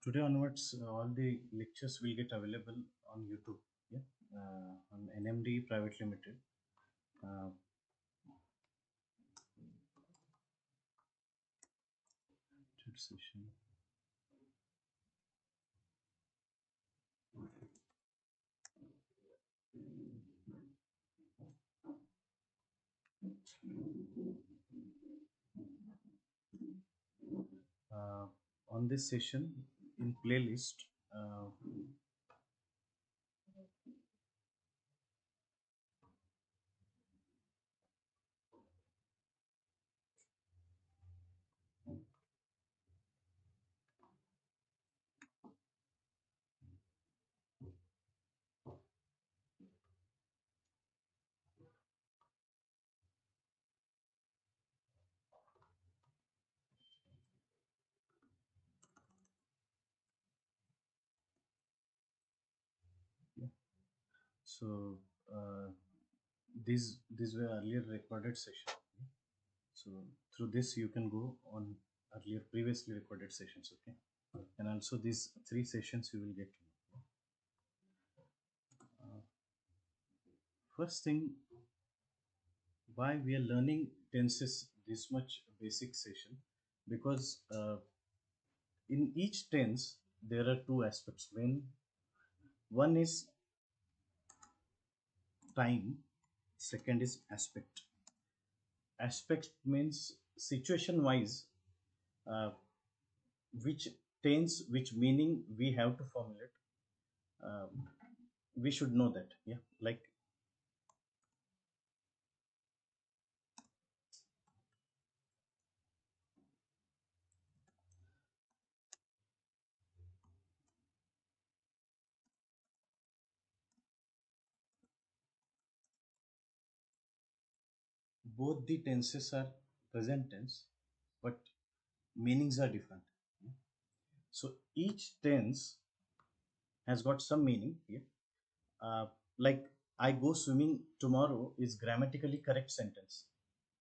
Today onwards, all the lectures will get available on YouTube. Yeah, on NMD Private Limited. Uh, third session. Uh, on this session, in playlist, uh, yeah. So these were earlier recorded sessions. So through this you can go on earlier previously recorded sessions. Okay, and also these three sessions you will get. Uh, First thing, why we are learning tenses this much basic session, because in each tense there are two aspects. When one is time, second is aspect. Aspect means situation wise, uh, which tense, which meaning we have to formulate. uh, we should know that. Yeah, like both the tenses are present tense, but meanings are different. So each tense has got some meaning here. Like I go swimming tomorrow is grammatically correct sentence.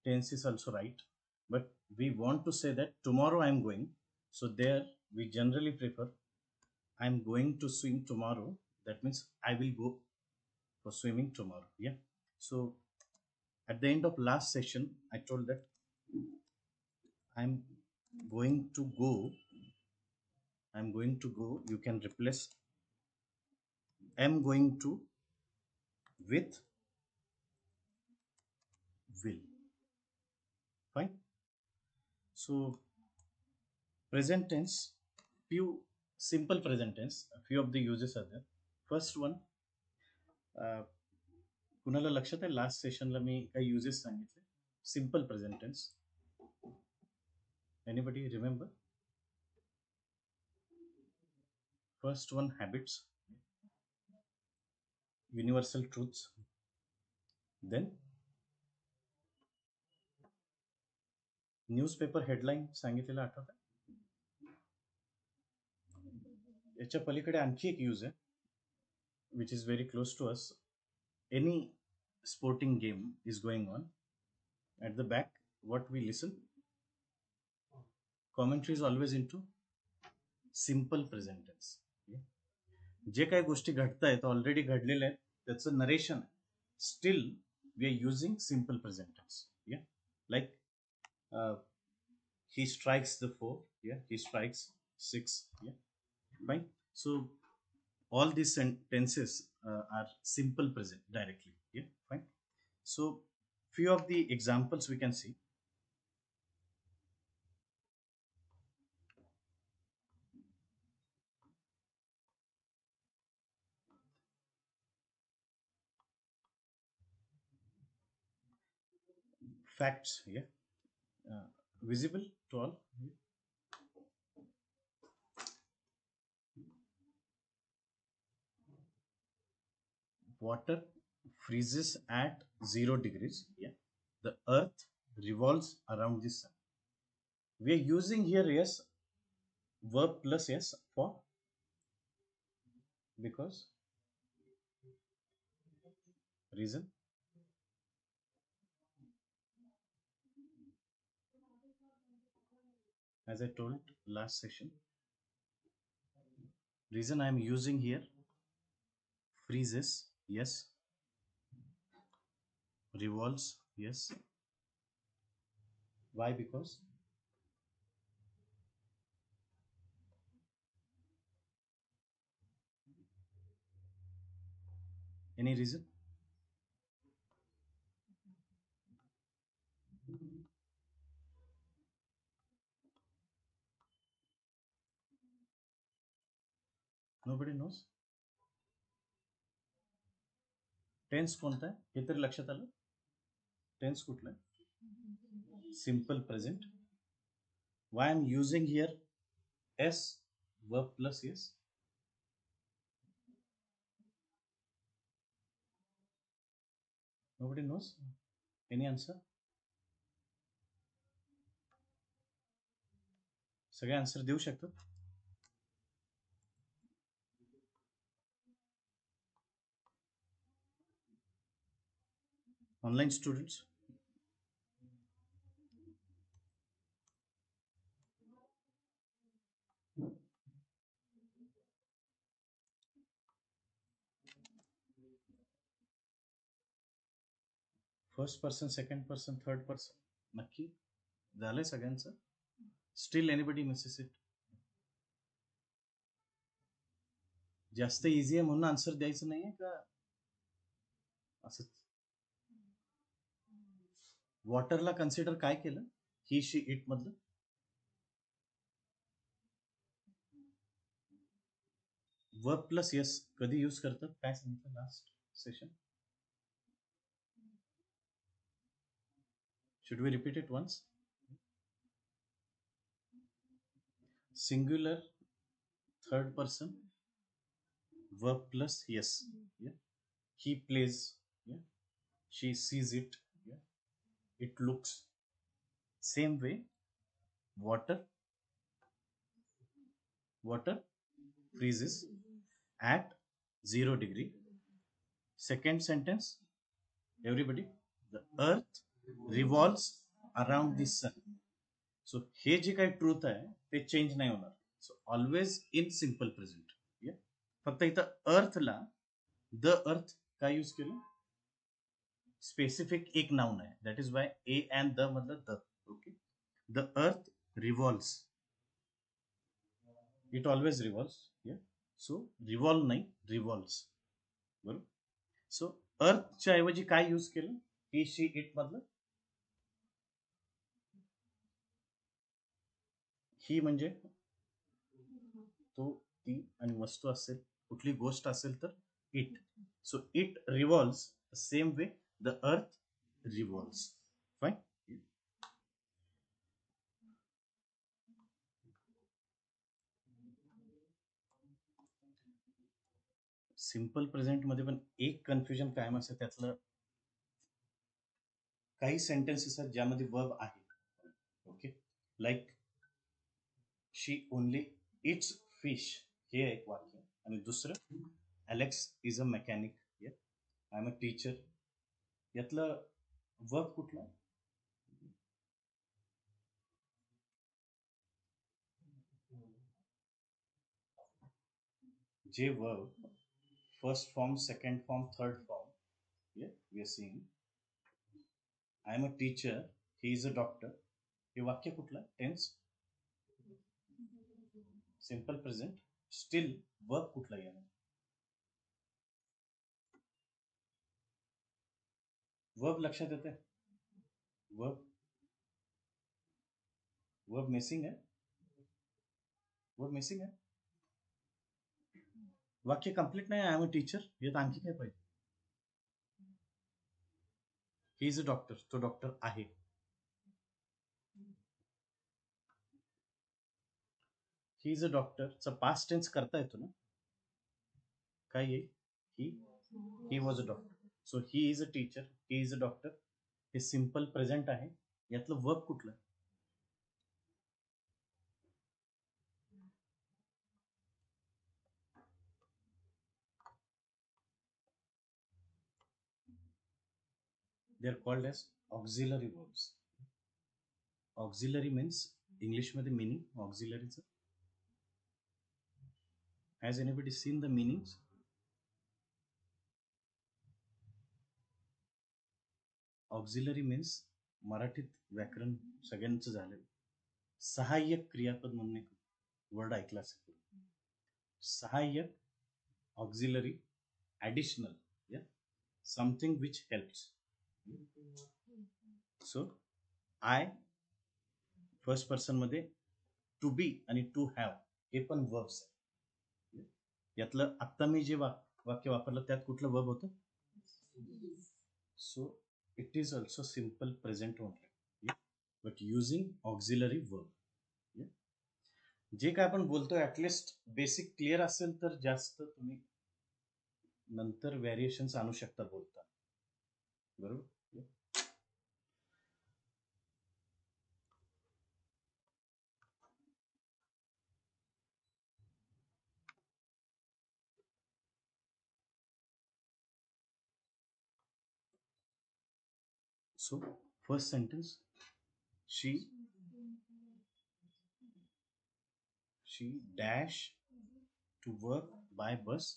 Tense is also right, but we want to say that tomorrow I am going. So there we generally prefer I am going to swim tomorrow. That means I will go for swimming tomorrow. Yeah. So at the end of last session, I told that I'm going to go. I'm going to go. You can replace am going to with will. Fine. So present tense, few simple present tense, a few of the uses are there. First one, कुणाला लक्षात आहे last सेशनला मी काही uses सांगितले. Simple present tense. Anybody remember? First one habits, universal truths. Then newspaper headline सांगितलेलं आठवतं. याच्या पलीकडे आणखी एक यूज आहे which is very close to us. Any sporting game is going on. At the back, what we listen, commentary is always into simple present tense. जे काही गोष्टी घडत आहेत ऑलरेडी घडलेल्या आहेत त्याचं narration still we are using simple present tense. या like he strikes the four. Yeah, he strikes six. Yeah, fine. So all these tenses are simple present directly. Yeah, fine. So few of the examples we can see. Facts. Yeah, uh, visible to all. Water freezes at 0 degrees. Yeah, the earth revolves around the sun. We are using here yes verb plus yes for because reason. As I told last session, reason I am using here freezes, yes. Revolves, yes. Why? Because any reason? Nobody knows. Tense कोणता आहे हे तरी लक्षात आलं? Tense कुठला आहे? Simple present. Why I'm using here s verb plus yes? Nobody knows. Any answer? सगळे answer देऊ शकतात. Online students. First person, second person, third person नक्की झालंय सगळ्यांचं? Steel anybody Mrs it? जास्त इझी आहे म्हणून आन्सर द्यायचं नाहीये का असं? वॉटरला कन्सिडर काय केलं? ही शी इट मधलं वर्ब प्लस यस कधी यूज करतात काय सांगितलं last session? Should we repeat it once? Singular third person verb plus yes, yeah. He plays, yeah. She sees it, yeah. It looks. Same way, water freezes at 0 degree. Second sentence, everybody, the earth revolves around the sun. So हे जे काही truth आहे ते change नाही होणार. So always in simple present. फक्त इथं अर्थला the earth काय use केलं? Specific एक नाउन आहे, that is why a and the मधलं the. Okay. The earth revolves, it always revolves. So revolve नाही, रिव्हॉल्व्स. बरोबर. सो अर्थच्या ऐवजी काय यूज केलं? ही शी इट मधलं ही म्हणजे तो, ती आणि वस्तू असेल, कुठली गोष्ट असेल तर it. So it revolves same way the earth revolves. Fine. Simple present मध्ये पण एक कन्फ्युजन कायम असतं. त्यातलं काही सेंटेन्सेस आहेत ज्यामध्ये वर्ब आहे. Okay. Like she only it's fish, हे एक वाक्य. आणि दुसरं, Alex is a mechanic, I am a teacher. यातलं वर्ब कुठला? जे verb first form, second form, third form, we are seeing I am a teacher, he is a doctor, हे वाक्य कुठलं? Tense simple present. Still verb कुठला येणार? Verb लक्षात येते? वर्ब वर्ब मिसिंग आहे. वर्ब मिसिंग आहे. वाक्य कंप्लीट नाही. आय एम अ टीचर, यात आणखी काय पाहिजे? ही इज अ डॉक्टर, तो डॉक्टर आहे. ही इज अ डॉक्टरचा पास्ट टेन्स करता येतो ना? काय येईल? He was a doctor. So he is a teacher, he is a doctor, हे सिंपल प्रेझेंट आहे. यातलं वर्ब कुठलं? They are called as auxiliary verbs. Auxiliary means इंग्लिशमध्ये मिनिंग ऑक्झिलरीचं Has anybody seen the meanings? Auxiliary means मराठीत व्याकरण सगळ्यांचं झालं. सहाय्यक क्रियापद म्हणून एक वर्ड ऐकला असेल. सहाय्यक, ऑक्झिलरी, ॲडिशनल, या something which helps. So I first person मध्ये टू बी आणि टू हॅव हे पण वर्ब्स आहे. यातलं आत्ता मी जे वाक्य वापरलं त्यात कुठलं वर्ब होतं? So it is also simple present only, but using auxiliary verb. जे काय आपण बोलतोय ऍटलिस्ट बेसिक क्लिअर असेल तर जास्त तुम्ही नंतर व्हेरिएशन्स आणू शकता बोलता. बरोबर. So, first sentence, she dash to work by bus.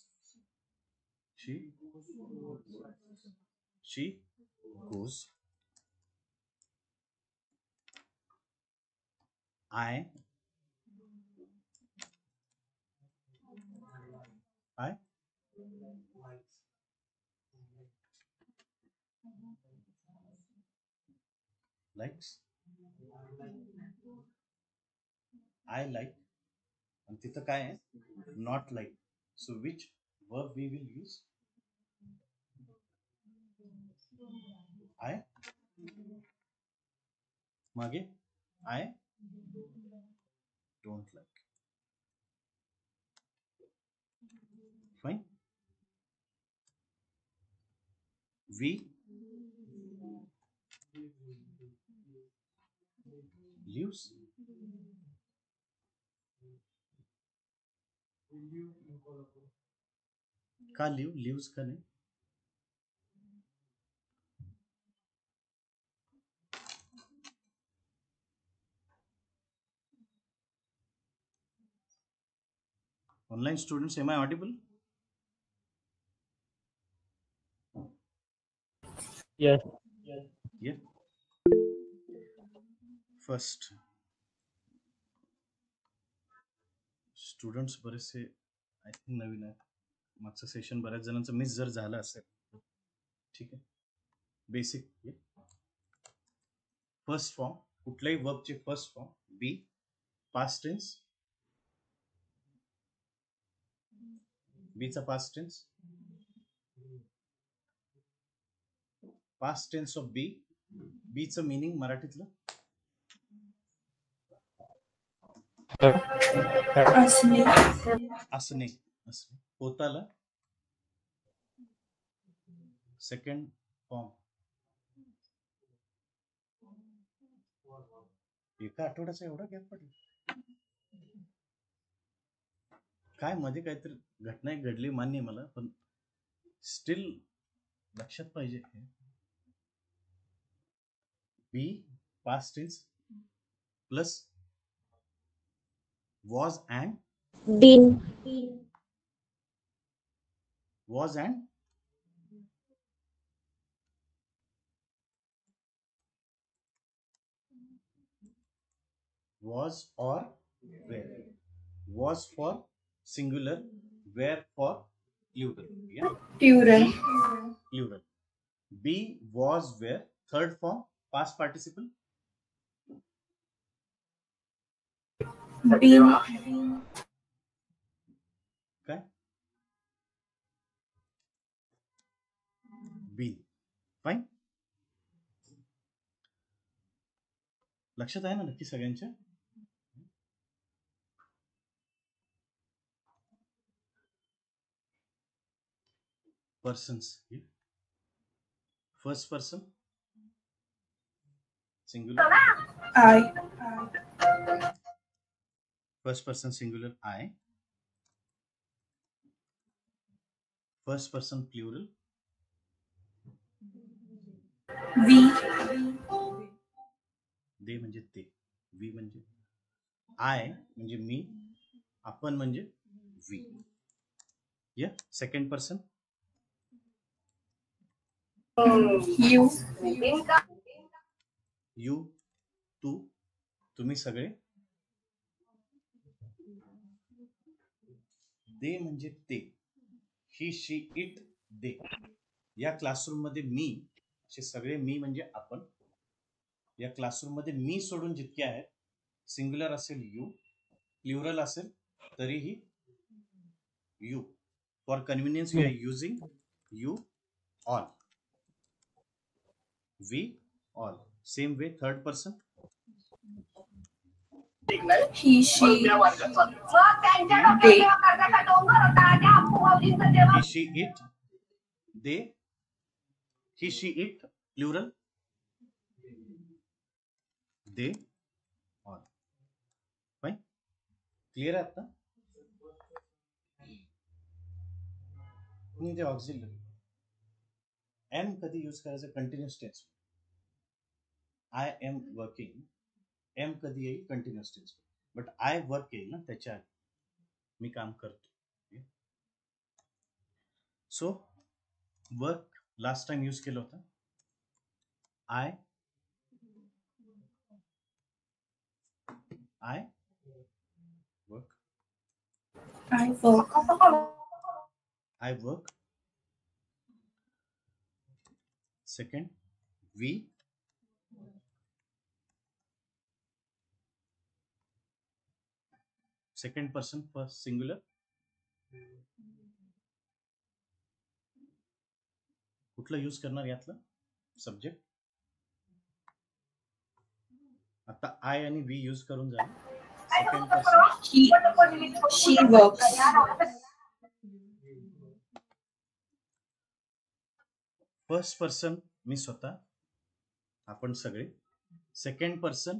She goes. I likes. I like. आणि तिथं काय आहे? Not like. So which verb we will use? I. मागे I don't like. Fine. We lives. का lives का नहीं? Online students, am I audible? Yes. Yeah. First, students बरेचसे I think नवीन आहेत. मागचं सेशन बऱ्याच जणांचं मिस जर झालं असेल, ठीक आहे. बेसिक फर्स्ट फॉर्म, कुठल्याही वर्बचे first form be, past tense, बीचा past tense, past tense of be. बीचं मिनिंग मराठीतलं असणे. असणे. होताला सेकंड फॉर्म. एका आठवड्याचा एवढा गॅप पडला काय? मध्ये काहीतरी घटना घडली मान्य मला, पण स्टील लक्षात पाहिजे. Be past tense plus was and been. Was and was or where. Was for singular, where for plural. Yeah. Plural. Plural. Be, was, where. Third form, past participle. Been. Okay. Been. Fine. लक्षात आहे ना नक्की सगळ्यांच्या? Persons. First person singular I. First person singular I. First person plural we. they म्हणजे ते, we म्हणजे I म्हणजे मी, आपण म्हणजे we. या सेकंड पर्सन You. यू, तू, तुम्ही सगळे. दे म्हणजे ते, ही शी इट दे. या क्लासरूम मध्ये मी, असे सगळे मी म्हणजे आपण. या क्लासरूम मध्ये मी सोडून जितके आहेत, सिंग्युलर असेल यू, प्लुरल असेल तरीही you. For convenience we are using you, all, we, all. Same way third person He, she. They. He she it they, he she it plural they, all. Fine, clear आहे आता. ते auxiliary am कधी use करायचं, continuous tense. I am working, am कधी येईल, continuous tense. But I work येईल ना त्याच्या आधी, मी काम करतो. So work last time use केलं होतं. I work, I work. I work. Second we, second person first singular. कुठलं यूज करणार यातलं सब्जेक्ट. आता आय आणि वी यूज करून झालं. Second person He. She works. First person मी स्वतः, आपण सगळे. सेकंड पर्सन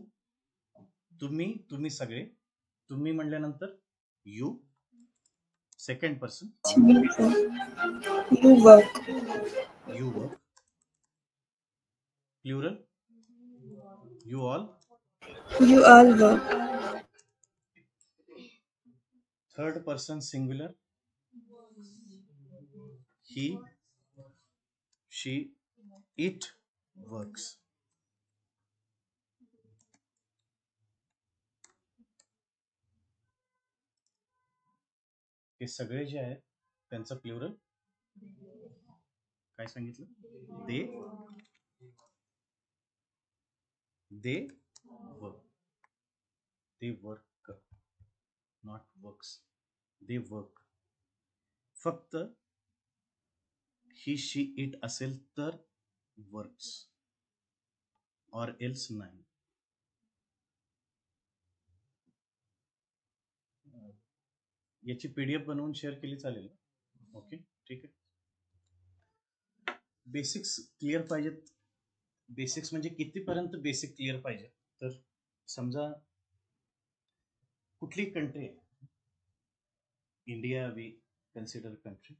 तुम्ही, तुम्ही सगळे. तुम्ही म्हणल्यानंतर you. Second person You work. You work. Plural you all. You all work. Third person singular he, she, it works. हे सगळे जे आहेत त्यांचं प्लुरल काय सांगितलं, they work. They work, not works. They work. फक्त ही शी इट असेल तर वर्क्स, ऑर एल्स नाही. याची पीडीएफ बनवून शेअर केली चालेल. ओके, ठीक आहे. बेसिक्स क्लिअर पाहिजेत. बेसिक्स म्हणजे कितीपर्यंत बेसिक क्लिअर पाहिजे, तर समजा कुठली कंट्री आहे, India we consider country.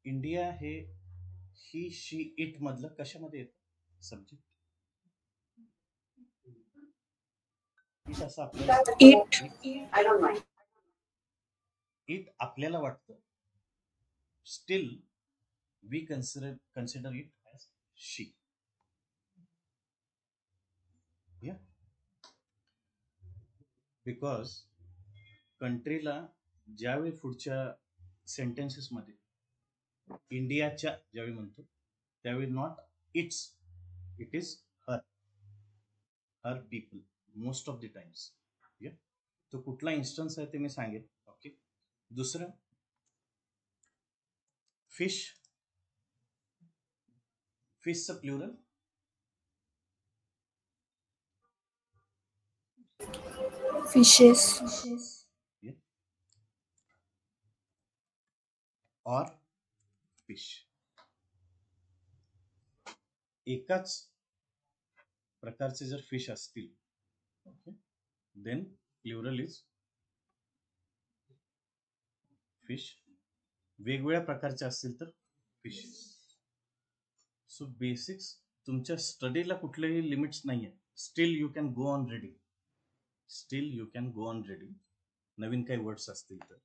India हे ही शी इट मधलं कशामध्ये येतं सब्जेक्ट. इट असं आपल्याला, It. इट आपल्याला वाटतं. Still we consider it as she. Because कंट्रीला ज्यावेळी पुढच्या सेंटेन्सेसमध्ये इंडियाच्या ज्यावेळी म्हणतो त्यावेळी not it's, it is her, her people most of the times. तो कुठला इन्स्टन्स आहे ते मी सांगेन. ओके. दुसरं फिश, फिशचं प्लुरल Fishes. Or fish. एकाच प्रकारचे जर फिश असतील, okay, then plural is fish. वेगवेगळ्या प्रकारचे असतील तर फिशेस. सो बेसिक्स तुमच्या स्टडीला कुठलेही लिमिट्स नाही आहे. Still you can go on reading. Still you can go on reading. नवीन काही वर्ड्स असतील तर,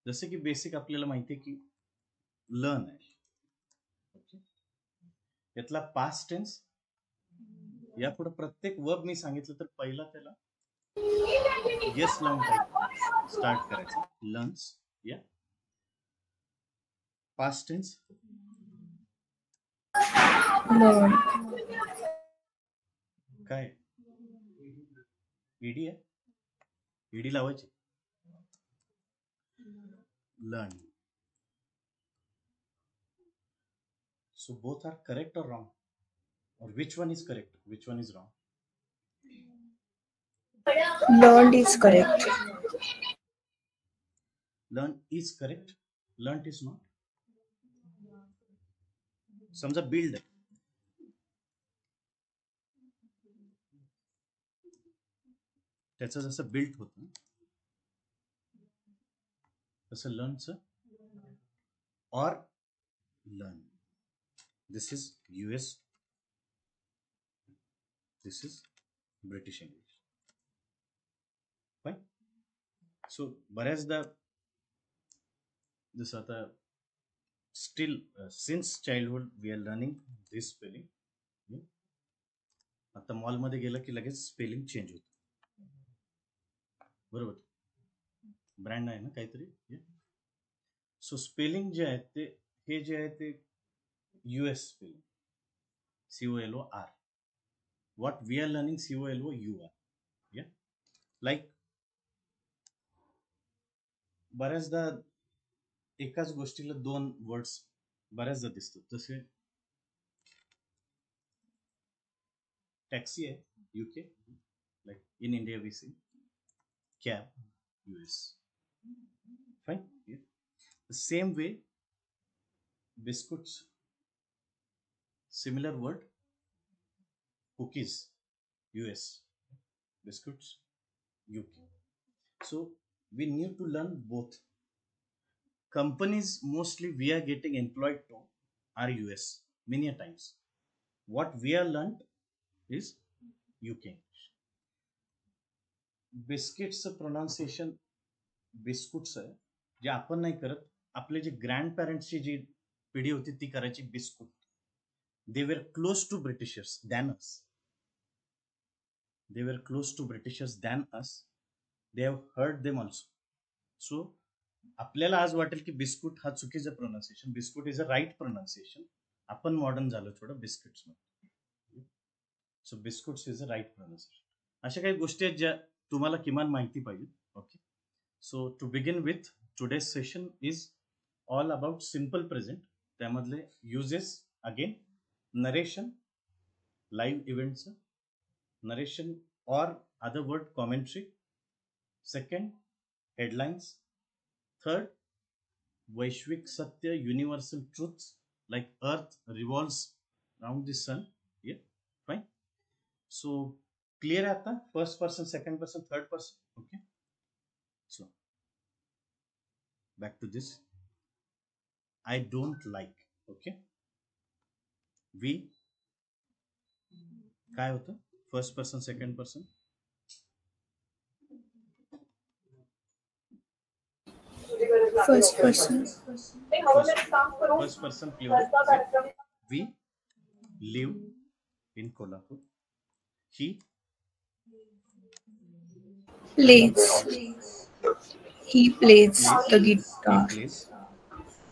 जसे की बेसिक आपल्याला माहिती आहे की लर्न आहे. ओके, यातला पास्ट टेन्स, यापुढे प्रत्येक वर्ब मी सांगितलं तर पहिला त्याला येस लावून स्टार्ट करायचं. लर्न्स, या पास्ट टेन्स learn, काय ईडी आहे, ईडी लावायची. Learn. So both are correct or wrong? Or which one is correct? Which one is wrong? learned is correct. Learn is correct. Learned is not. समजा build आहे, त्याचं जसं built होतं तसं लर्नचं और learn. This is US, this is British English. Fine. So बऱ्याचदा जसं आता still since childhood we are learning this spelling. आता मॉलमध्ये गेलं की लगेच स्पेलिंग चेंज होतं, बरोबर. ब्रँड आहे ना काहीतरी. सो स्पेलिंग जे आहे ते हे जे आहे ते US spelling, COLOR. What we are learning COLOUR. Yeah, like बऱ्याचदा एकाच गोष्टीला दोन वर्ड्स बऱ्याचदा दिसतात. जसे टॅक्सी आहे UK, like in India we see cab, US. Fine. Yeah. The same way, biscuits, similar word, cookies, US, biscuits, UK. So we need to learn both. Companies mostly we are getting employed to are US many a times. What we are learned is UK. बिस्किटचं pronunciation biscuits आहे, जे आपण नाही करत. आपले जे grand पॅरेंट्सची जी पिढी होती ती करायची biscuit. They were close to Britishers than us. They were close to Britishers than us. They have heard them also. So आपल्याला आज वाटेल की बिस्कुट हा चुकीचं pronunciation, biscuit is a right pronunciation. आपण मॉडर्न झालो थोडं बिस्किट्स मध्ये. So biscuits is a right pronunciation. अशा काही गोष्टी आहेत ज्या तुम्हाला किमान माहिती पाहिजे. Okay, so to begin with today's session is all about simple present. त्यामधले युजेस अगेन नरेशन, लाईव्ह इव्हेंटचं नरेशन और other word commentary. Second, headlines. Third, वैश्विक सत्य, universal truths like earth revolves round the sun. Yeah fine. So clear आहे आता. First person, second person, third person. Okay, so back to this. I don't like. Okay, we काय होतं first person, second person. First person. First person plural. We live in Kolhapur. He Plays. He plays the guitar. he plays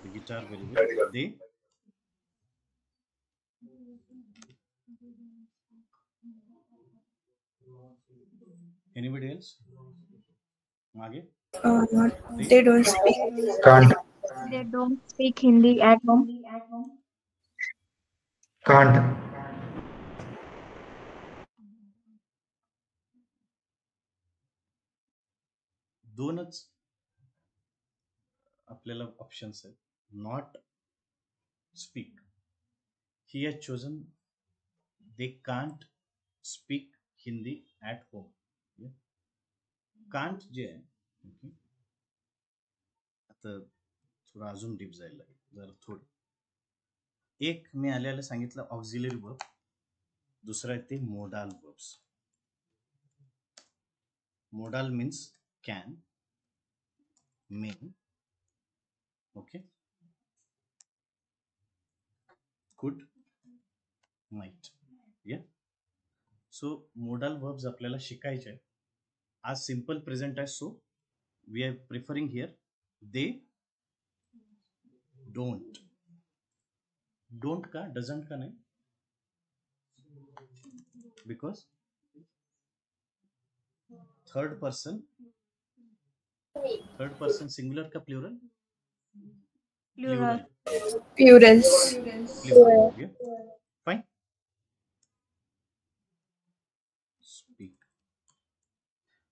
the guitar very well. They anybody else? मागे They don't speak. Can't. They don't speak Hindi at home. Can't. दोनच आपल्याला options आहेत. Not speak. He has chosen they can't speak Hindi at home. Can't जे आहे, okay, आता थोडं अजून deep जायला लागेल जरा थोडं. एक मी आल्याला सांगितलं ऑक्झिलरी वर्ब, दुसरं आहे ते modal verbs. Modal means can, may. Okay. Could, might. Yeah. So modal verbs आपल्याला शिकायचे आहेत. आज सिंपल प्रेझेंट आहे, so we are preferring here they don't. Don't का, डझंट का नाही? बिकॉज थर्ड पर्सन सिंगुलर का plural? Plural. Plurals. Plural. Yeah. Fine. Speak.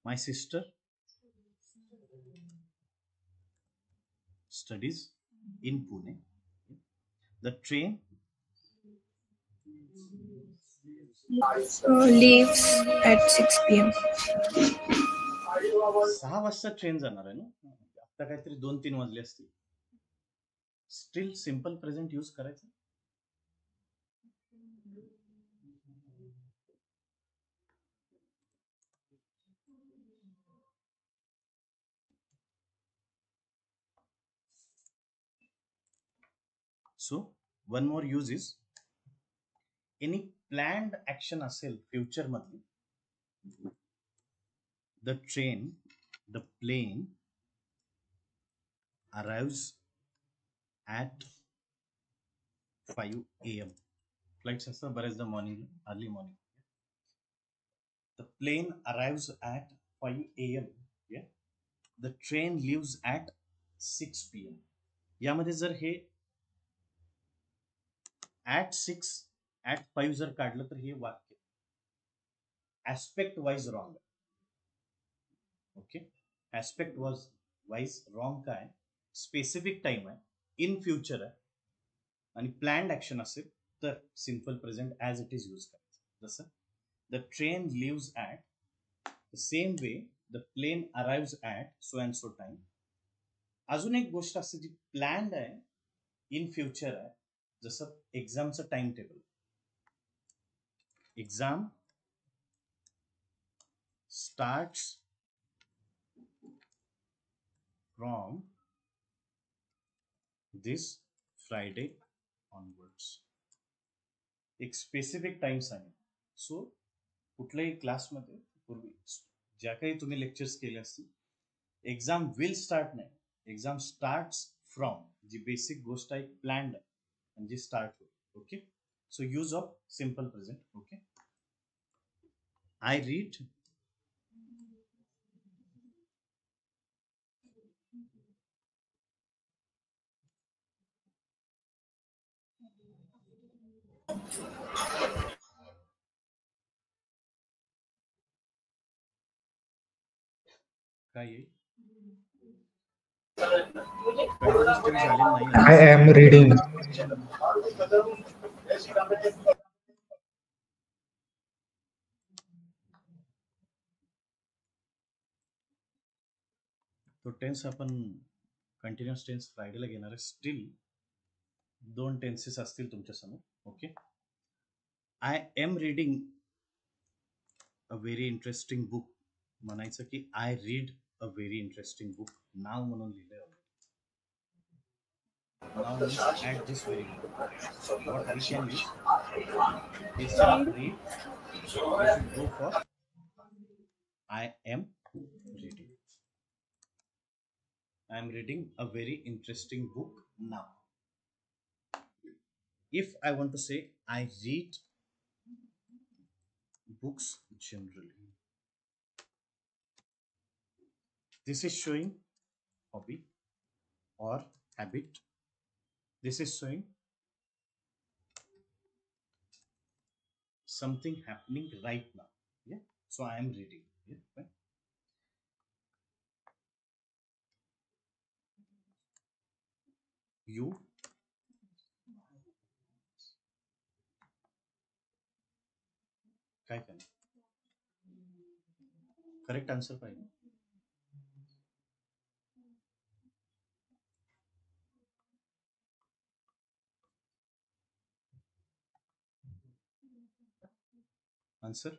My sister studies in Pune. The train Leaves at 6 p.m. 6 वाजता train जाणार आहे ना, आता काहीतरी 2-3 वाजले असतील. स्टील सिंपल प्रेझेंट यूज करायचं. So one more use is any planned action असेल फ्युचर मध्ये, the train, the plane arrives at 5 AM. Flights असतात बऱ्याचदा morning, early morning. The plane arrives at 5 AM. Yeah. The train leaves at 6 PM. यामध्ये जर हे at 6, at 5 जर काढलं तर हे वाक्य ऍस्पेक्ट वाईज रॉंग आहे. ओके, ऍस्पेक्ट वाईज रॉंग काय? स्पेसिफिक टाइम आहे, इन फ्युचर आहे, आणि प्लॅन्ड ऍक्शन असेल तर simple present as it is use करायचं. जसं the train leaves at, the same way the plane arrives at so and so time. अजून एक गोष्ट असते जी प्लॅन्ड आहे, इन फ्युचर आहे, जसं एक्झामचं time table. Exam starts from this Friday onwards. एक स्पेसिफिक टाइम सांगेल. सो कुठल्याही क्लासमध्ये पूर्वी ज्या काही तुम्ही लेक्चर्स केले असतील, एक्झाम विल स्टार्ट नाही, एक्झाम स्टार्ट्स फ्रॉम, जी बेसिक गोष्ट आहे प्लॅन्ड आहे आणि जी स्टार्ट होईल. Okay, so use of simple present. Okay, I read काय येईल? I am reading. तो टेन्स आपण कंटिन्युअस टेन्स फ्रायडेला घेणार आहे. स्टील 2 टेन्सेस असतील तुमच्या समोर. Okay, I am reading a very interesting book. म्हणायचं की I read a very interesting book. नाव म्हणून लिहिलंय. Now at this very moment, what we can use, instead of read, we should go for I am reading. I am reading a very interesting book now. If I want to say I read books generally, this is showing hobby or habit. This is showing something happening right now. Yeah, so I am reading. Yeah, fine. You काय करणार? Correct answer पाहिजे. Answer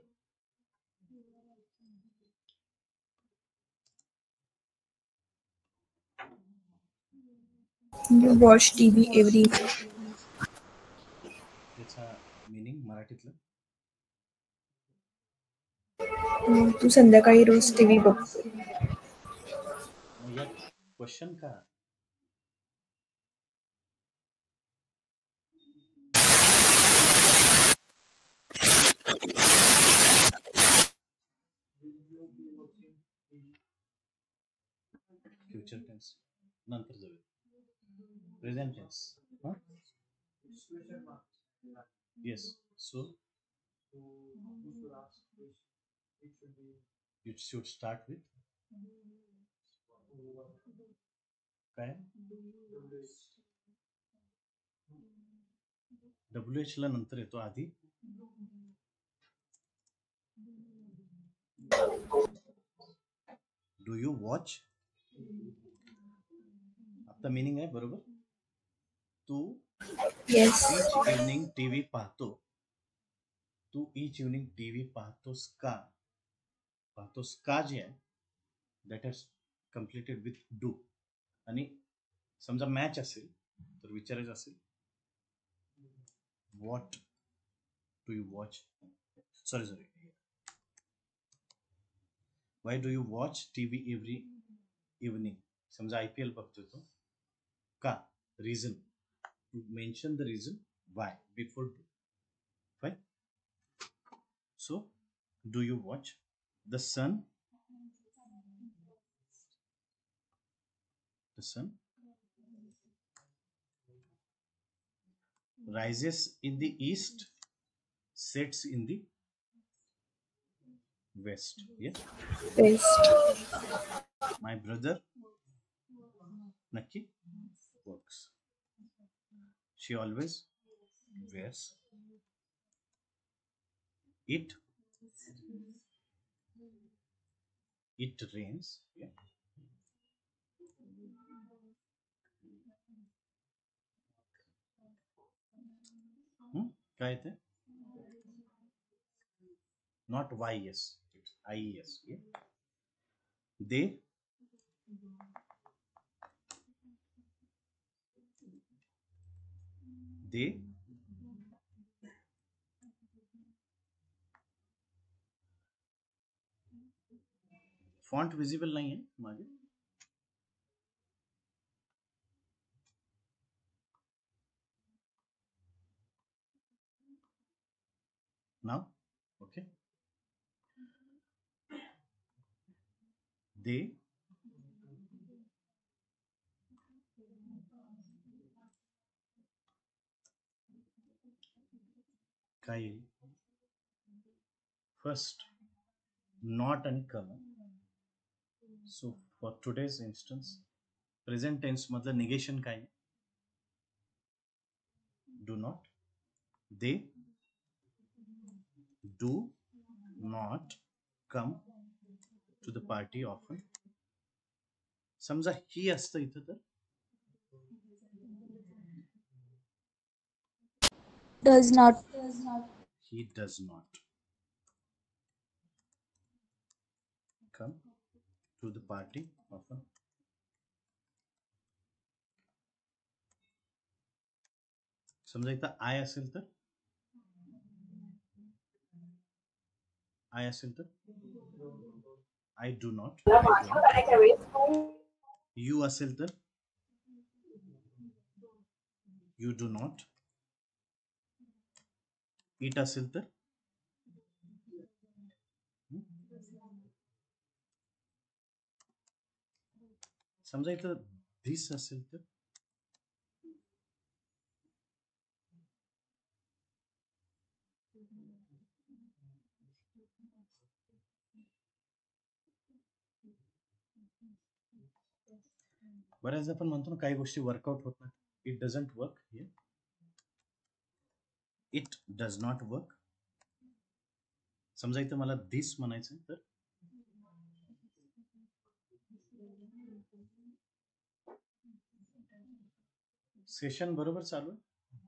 You watch TV every त्याचा meaning मराठीतलं तू संध्याकाळी रोज TV बघतो. मग यात question का future tense नंतर जाऊया present tense yes so it should start with काय WH ला नंतर येतो आधी डू यू वॉच आता मीनिंग आहे बरोबर तू येस ईच इव्हनिंग टीव्ही पाहतो तू ईच इव्हनिंग टीव्ही पाहतोस का जे आहे that has completed with do आणि समजा मॅच असेल तर विचारायचं असेल what do you watch sorry why do you watch TV every evening समजा IPL बघतोय तो का reason to mention the reason why before do fine so do you watch the sun rises in the east sets in the west yeah best my brother Nakki works she always wears it rains yeah काय ते not YS it's IES yeah they font visible नाही आहे मागे now okay they काय first not and come so for today's instance present tense मधलं negation काय do not they do not come to the party often समजा ही असतं इथं तर Does not. he does not come to the party often समजा इथं I असेल तर I do not you असेल तर you do not it असेल तर समजा इथं this असेल तर बऱ्याच आपण म्हणतो ना काही गोष्टी वर्कआउट होत नाही it doesn't work it does not work समजा इथं मला दिस म्हणायचं तर सेशन बरोबर चालू आहे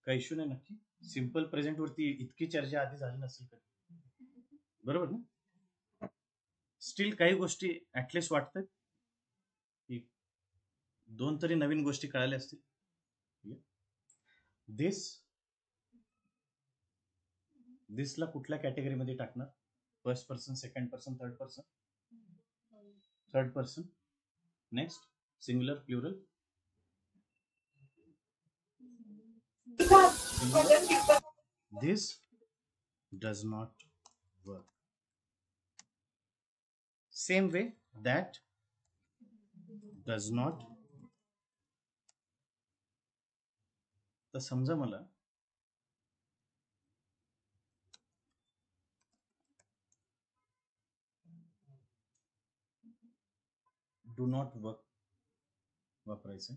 काही इश्यू नाही नक्की सिंपल प्रेझेंट वरती इतकी चर्चा आधी झाली नसेल कधी बरोबर ना स्टील काही गोष्टी ऍटलिस्ट वाटतात की दोन तरी नवीन गोष्टी कळाल्या असतील. दिसला कुठल्या कॅटेगरीमध्ये टाकणार? First person, second person, third person? Third person. Next, singular, plural? This does not work. Same way, that does not. तर समजा मला डू नॉट वर्क वापरायचं.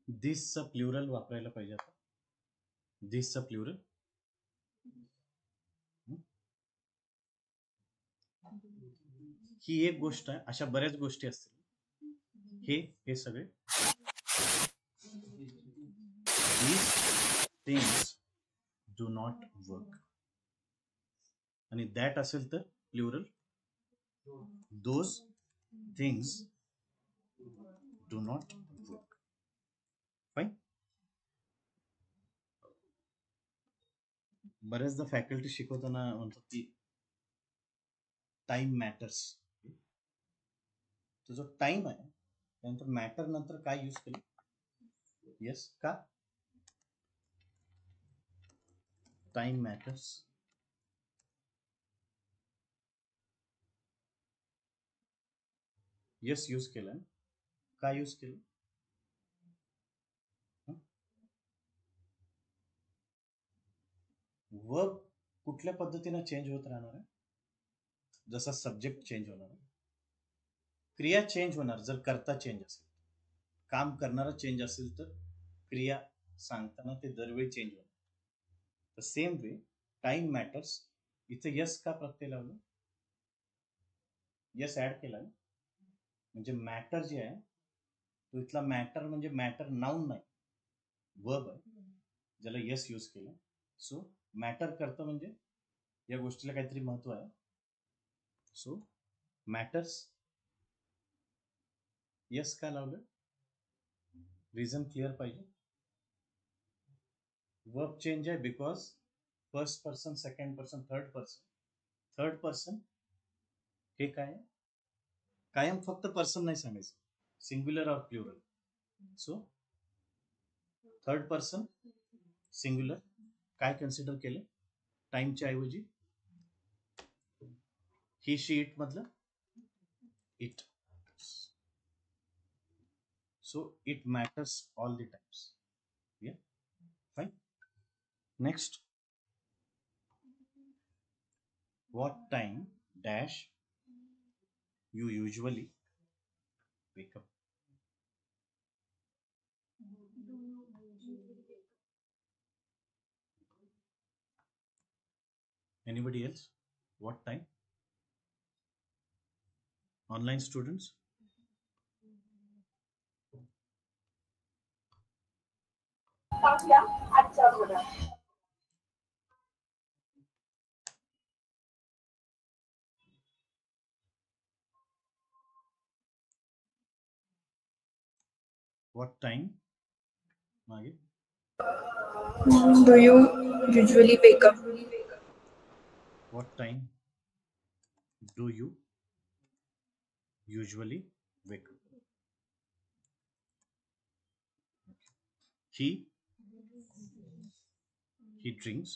दिसचं प्लुरल वापरायला पाहिजे. आता दिसचं प्लुरल. ही एक गोष्ट आहे. अशा बऱ्याच गोष्टी असतील. हे सगळे these things do not work. आणि दॅट असेल तर plural. those things do not work. Fine. बऱ्याचदा फॅकल्टी शिकवताना म्हणतात की टाइम मॅटर्स. तो जो टाइम आहे त्यानंतर मॅटर नंतर काय यूज केलं? येस, का? Time matters. येस यूज केलं. काय यूज केलं? वर्ब कुठल्या पद्धतीने चेंज होत राहणार आहे? जसा सब्जेक्ट चेंज होणार आहे, क्रिया चेंज होणार. जर कर्ता चेंज असेल, काम करणारा चेंज असेल तर क्रिया सांगताना ते दरवेळी चेंज होणार. तर सेम वे टाइम मॅटर्स. इथे यस का प्रत्यय लावलं? यस ऍड केला म्हणजे मॅटर जे आहे तो इथला मॅटर म्हणजे मॅटर नाउन नाही, वर्ब आहे, ज्याला यस यूज केलं. सो मॅटर करतं म्हणजे या गोष्टीला काहीतरी महत्व आहे. सो मॅटर्स. यस का लावलं? रिझन क्लिअर पाहिजे. वर्ब चेंज आहे because first person, second person, third person. Third person हे काय आहे? कायम फक्त पर्सन नाही सांगायचं, सिंग्युलर और plural. So third person singular काय कन्सिडर केलं? टाइमच्या ऐवजी ही, शी, इट मधलं it. So it matters all the times. Yeah fine. Next, what time dash you usually wake up? Anybody else? What time? Online students? What time? Magi? Do you usually wake up? What time do you usually wake up? He drinks.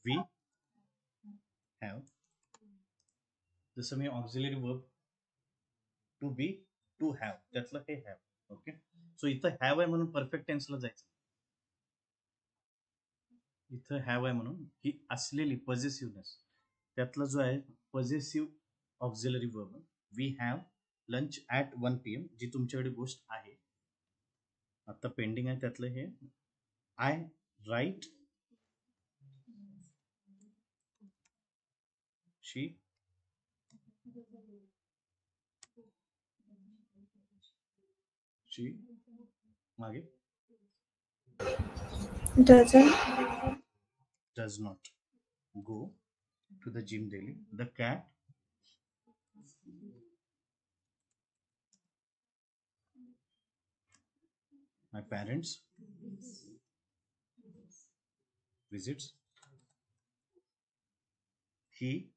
We have. जसं मी auxiliary verb to be, to have, त्यातलं हे have. Okay. सो इथं have आहे म्हणून perfect टेन्सला जायचं. इथं have आहे म्हणून ही असलेली पॉझिटिव्हनेस, त्यातला जो आहे positive auxiliary verb. We have lunch at 1 PM, जी तुमच्याकडे गोष्ट आहे आता पेंडिंग आहे, त्यातलं हे. आय राईट, शी मागे does not go to the gym daily. The cat My parents visits. He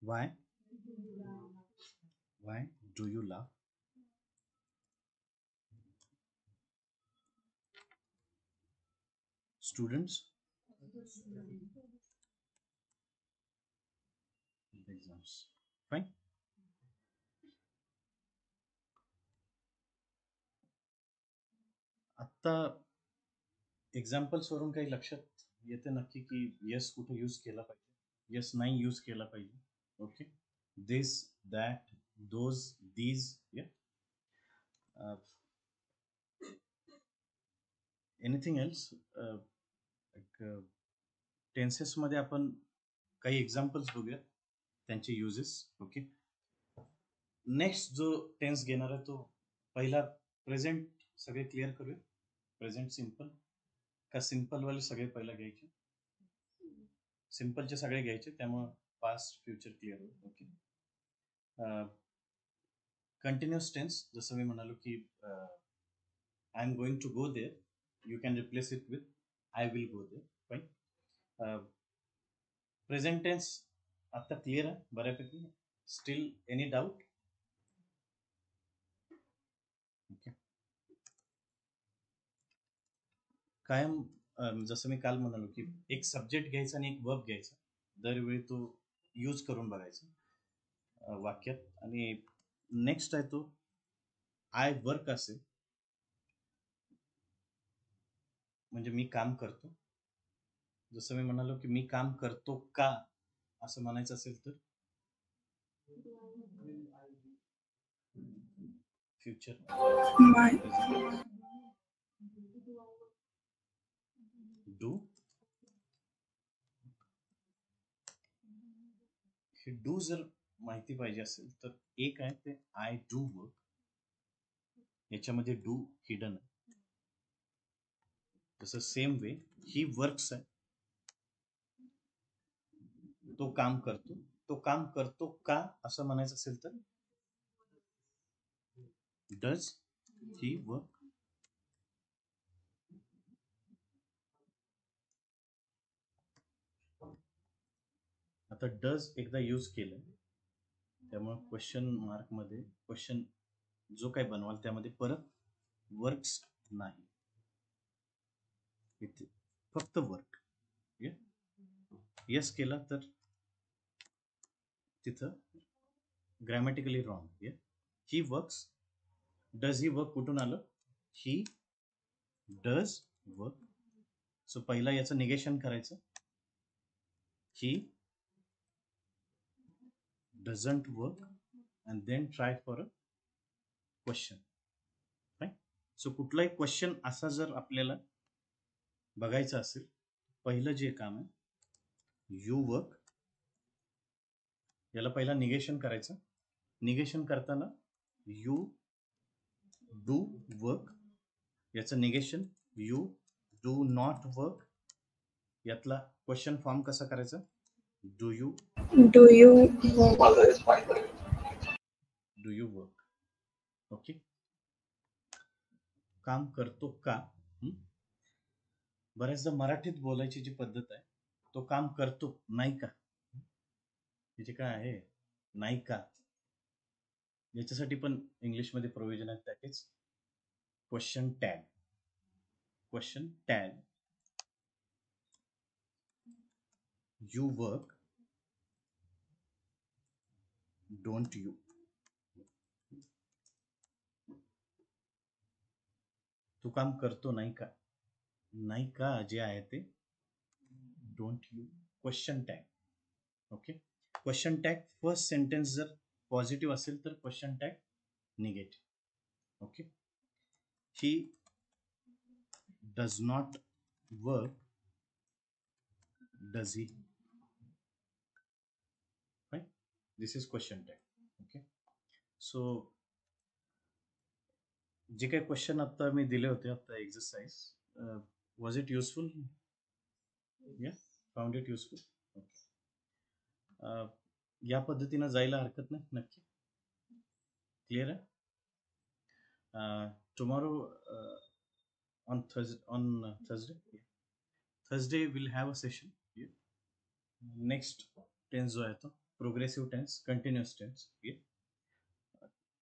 why do you laugh? Students exams. Fine. आता एक्झाम्पल्स वरून काही लक्षात येते नक्की की यस कुठे यूज केला पाहिजे, यस नाही यूज केला पाहिजे. Okay, this, that, those, these. Anything else? टेन्सेसमध्ये आपण काही एक्झाम्पल्स बघूया, त्यांचे युजेस. ओके, नेक्स्ट जो टेन्स घेणार आहे तो पहिला प्रेझेंट. सगळे क्लिअर करूया. प्रेझेंट सिम्पल का सिम्पलवाले सगळे पहिला घ्यायचे, सिम्पलचे सगळे घ्यायचे, त्यामुळं पास्ट फ्युचर क्लिअर होईल. ओके, कंटिन्युअस टेन्स जसं मी म्हणालो की I am going to go there, you can replace it with I will go there. Fine. Present tense आता क्लिअर आहे बऱ्यापैकी. Steel any doubt? ओके, कायम जसं मी काल म्हणालो की एक सब्जेक्ट घ्यायचा आणि एक वर्ब घ्यायचा, दरवेळी तो यूज करून बघायचा वाक्यात. आणि नेक्स्ट आहे तो आय वर्क असेल म्हणजे मी काम करतो. जसं मी म्हणालो की मी काम करतो का असं म्हणायचं असेल तर फ्युचर My डू. हे डू जर माहिती पाहिजे असेल तर एक आहे ते आय डू वर्क, याच्यामध्ये डू हिडन आहे. तसं सेम वे ही वर्क्स आहे, तो काम करतो. तो काम करतो का असं म्हणायचं असेल तर डज ही वर्क. आता डज एकदा यूज केलं त्यामुळे क्वेश्चन मार्क मध्ये क्वेश्चन जो काही बनवाल त्यामध्ये परत वर्क्स नाही, इथे फक्त वर्क. यस केला तर तिथं grammatically wrong. He works, does he work कुठून आलं? He does work. सो पहिला याचं निगेशन करायचं, he doesn't work, and then try for a question. Right. So कुठलाही क्वेश्चन असा जर आपल्याला बघायचा असेल, पहिलं जे काम आहे यू वर्क, याला पहिला निगेशन करायचं. निगेशन करताना यू डू वर्क, याचं negation you do not work. यातला क्वेश्चन फॉर्म कसा करायचा? Do you do you work? Do you work. Okay, काम करतो का? बऱ्याचदा मराठीत बोलायची जी पद्धत आहे, तो काम करतो नाही का, त्याचे काय आहे नाही का, याच्यासाठी पण इंग्लिशमध्ये प्रोव्हिजन आहेत. त्याचेच question tag. Question tag you work, don't you. तू काम करतो नाही का, नाही का जे आहे ते don't you. Question tag. Okay, question tag first sentence जर पॉझिटिव्ह असेल तर question tag negative. Okay, he does not work, does he. Right, this is question tag. Okay, so जे काही क्वेश्चन आता मी दिले होते आता exercise, was it useful? Found it useful. Okay, या पद्धतीनं जायला हरकत नाही. नक्की क्लिअर आहे. Tomorrow on Thursday we'll have a session here. Next tense जो आहे तो progressive tense, continuous tense.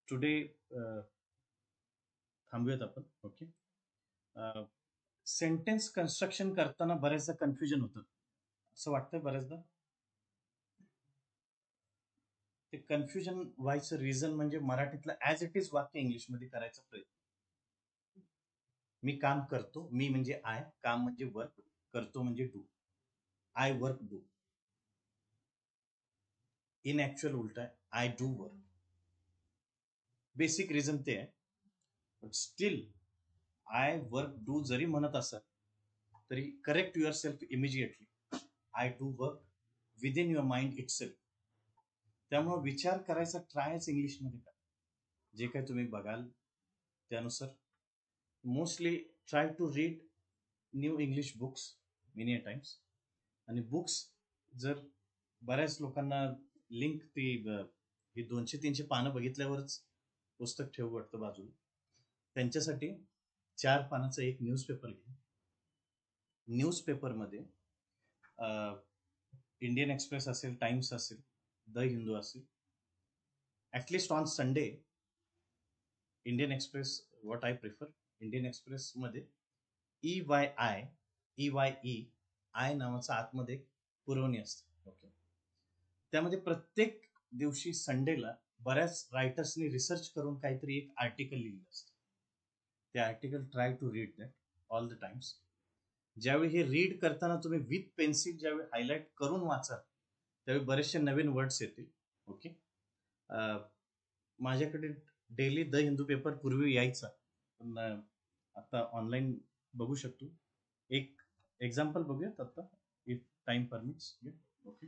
Today थांबूयात आपण. ओके, सेंटेन्स कन्स्ट्रक्शन करताना बऱ्याचदा कन्फ्युजन होतं असं वाटतंय बऱ्याचदा. ते कन्फ्युजन व्हायचं रिझन म्हणजे मराठीतलं ॲज इट इज वाक्य इंग्लिशमध्ये करायचा प्रयत्न. मी काम करतो, मी म्हणजे आय, काम म्हणजे वर्क, करतो म्हणजे do. I work do. In actual उलट आहे, I do work. Basic reason ते आहे. But still I work do जरी म्हणत असाल तरी correct yourself immediately. I do work within your mind itself. त्यामुळं विचार करायचा ट्रायच इंग्लिशमध्ये करा. जे काही तुम्ही बघाल त्यानुसार mostly try to read new English books many a times. आणि बुक्स जर बऱ्याच लोकांना लिंक ती ही 200-300 पानं बघितल्यावरच पुस्तक ठेवू वाटतं बाजूला. त्यांच्यासाठी 4 पानाचं एक न्यूजपेपर घ्या. न्यूजपेपरमध्ये इंडियन एक्सप्रेस असेल, टाइम्स असेल, द हिंदू असेल, at least on Sunday Indian Express what I prefer. Indian एक्सप्रेसमध्ये EYE आय नावाचा आतमध्ये एक पुरवणी असते. ओके, त्यामध्ये प्रत्येक दिवशी संडेला बऱ्याच रायटर्सनी रिसर्च करून काहीतरी एक आर्टिकल लिहिलं असतं. ते article try to read that all the times. ज्यावेळी हे रीड करताना तुम्ही विथ पेन्सिल ज्यावेळी हायलाईट करून वाचाल त्यावेळी बरेचसे नवीन वर्ड्स येतील. ओके, माझ्याकडे डेली द हिंदू पेपर पूर्वी यायचा, पण आता ऑनलाईन बघू शकतो. एक एक्झाम्पल बघूयात आता, इफ टाइम परमिट्स. ओके,